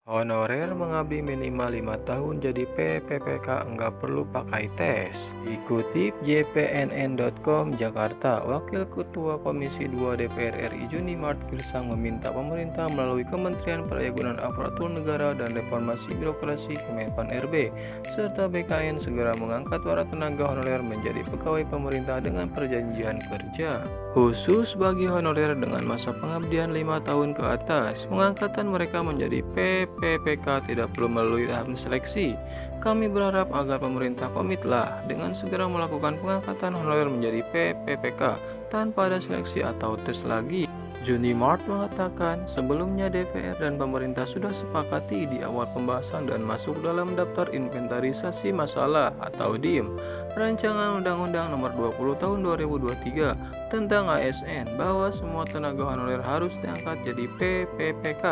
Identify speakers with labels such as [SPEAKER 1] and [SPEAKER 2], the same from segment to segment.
[SPEAKER 1] Honorer mengabdi minimal 5 tahun jadi PPPK enggak perlu pakai tes. Dikutip jpnn.com Jakarta, Wakil Ketua Komisi 2 DPR RI Junimart Girsang meminta pemerintah melalui Kementerian Perdagangan Aparatur Negara dan Reformasi Birokrasi Kemenpan RB serta BKN segera mengangkat para tenaga honorer menjadi pegawai pemerintah dengan perjanjian kerja. Khusus bagi honorer dengan masa pengabdian 5 tahun ke atas, pengangkatan mereka menjadi PPPK tidak perlu melalui tahap seleksi. Kami berharap agar pemerintah komitlah dengan segera melakukan pengangkatan honorer menjadi PPPK tanpa ada seleksi atau tes lagi. Junimart mengatakan sebelumnya DPR dan pemerintah sudah sepakati di awal pembahasan dan masuk dalam daftar inventarisasi masalah atau DIM Rancangan Undang-Undang Nomor 20 Tahun 2023 tentang ASN bahwa semua tenaga honorer harus diangkat jadi PPPK.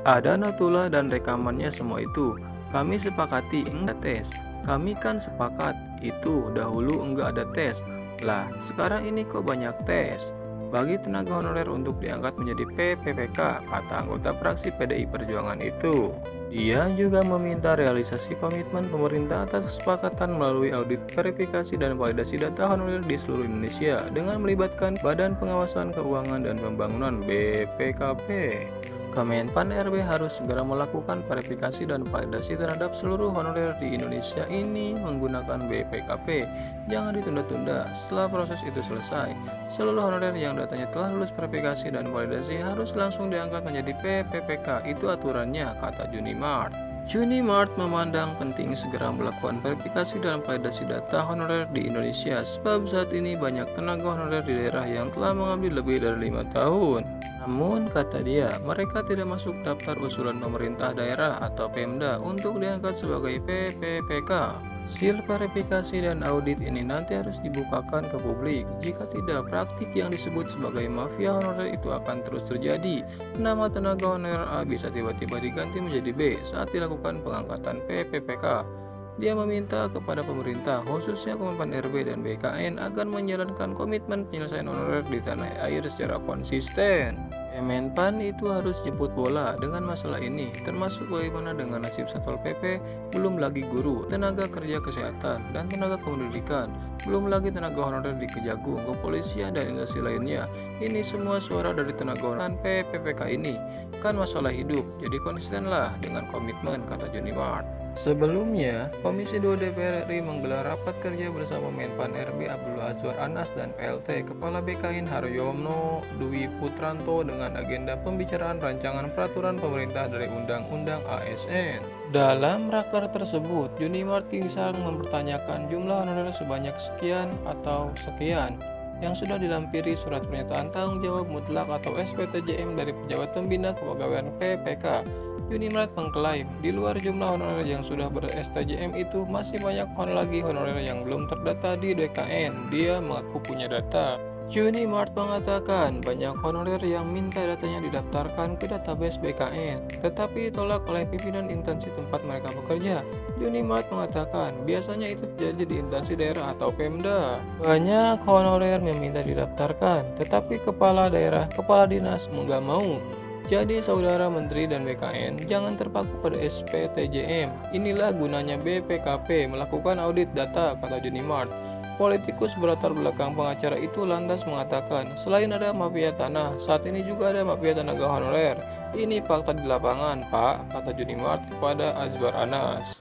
[SPEAKER 1] Ada notula dan rekamannya semua itu. Kami sepakati enggak tes. Kami kan sepakat itu dahulu enggak ada tes. Lah, sekarang ini kok banyak tes? Bagi tenaga honorer untuk diangkat menjadi PPPK, kata anggota fraksi PDI Perjuangan itu. Ia juga meminta realisasi komitmen pemerintah atas kesepakatan melalui audit verifikasi dan validasi data honorer di seluruh Indonesia dengan melibatkan Badan Pengawasan Keuangan dan Pembangunan BPKP. Kemenpan RB harus segera melakukan verifikasi dan validasi terhadap seluruh honorer di Indonesia ini menggunakan BPKP. Jangan ditunda-tunda. Setelah proses itu selesai, seluruh honorer yang datanya telah lulus verifikasi dan validasi harus langsung diangkat menjadi PPPK. Itu aturannya, kata Junimart. Junimart memandang penting segera melakukan verifikasi dan validasi data honorer di Indonesia sebab saat ini banyak tenaga honorer di daerah yang telah mengabdi lebih dari 5 tahun. Namun, kata dia, mereka tidak masuk daftar usulan pemerintah daerah atau Pemda untuk diangkat sebagai PPPK. Hasil verifikasi dan audit ini nanti harus dibukakan ke publik. Jika tidak, praktik yang disebut sebagai mafia honorer itu akan terus terjadi. Nama tenaga honorer A bisa tiba-tiba diganti menjadi B saat dilakukan pengangkatan PPPK. Dia meminta kepada pemerintah, khususnya Kemenpan RB dan BKN, agar menjalankan komitmen penyelesaian honorer di tanah air secara konsisten. Kemenpan itu harus jemput bola dengan masalah ini, termasuk bagaimana dengan nasib Satpol PP, belum lagi guru, tenaga kerja kesehatan, dan tenaga kependidikan, belum lagi tenaga honorer di Kejagung, kepolisian, dan instansi lainnya. Ini semua suara dari tenaga honorer PPPK ini. Kan masalah hidup, jadi konsistenlah dengan komitmen, kata Junimart. Sebelumnya, Komisi 2 DPR RI menggelar rapat kerja bersama Menpan RB Abdul Azwar Anas dan PLT Kepala BKN Haryono Dwi Putranto dengan agenda pembicaraan rancangan peraturan pemerintah dari Undang-Undang ASN. Dalam raker tersebut, Junimart Girsang mempertanyakan jumlah honorer sebanyak sekian atau sekian yang sudah dilampiri surat pernyataan tanggung jawab mutlak atau SPTJM dari pejabat pembina kepegawaian PPK. Junimart mengklaim, di luar jumlah honorer yang sudah ber-STJM itu masih banyak lagi honorer yang belum terdata di DKN. Dia mengaku punya data. Junimart mengatakan banyak honorer yang minta datanya didaftarkan ke database BKN, tetapi ditolak oleh pimpinan instansi tempat mereka bekerja. Junimart mengatakan biasanya itu terjadi di instansi daerah atau Pemda. Banyak honorer meminta didaftarkan, tetapi kepala daerah, kepala dinas nggak mau. Jadi saudara Menteri dan BKN jangan terpaku pada SPTJM. Inilah gunanya BPKP melakukan audit data, kata Junimart. Politikus berlatar belakang pengacara itu lantas mengatakan, selain ada mafia tanah, saat ini juga ada mafia tenaga honorer. Ini fakta di lapangan, Pak, kata Junimart kepada Azwar Anas.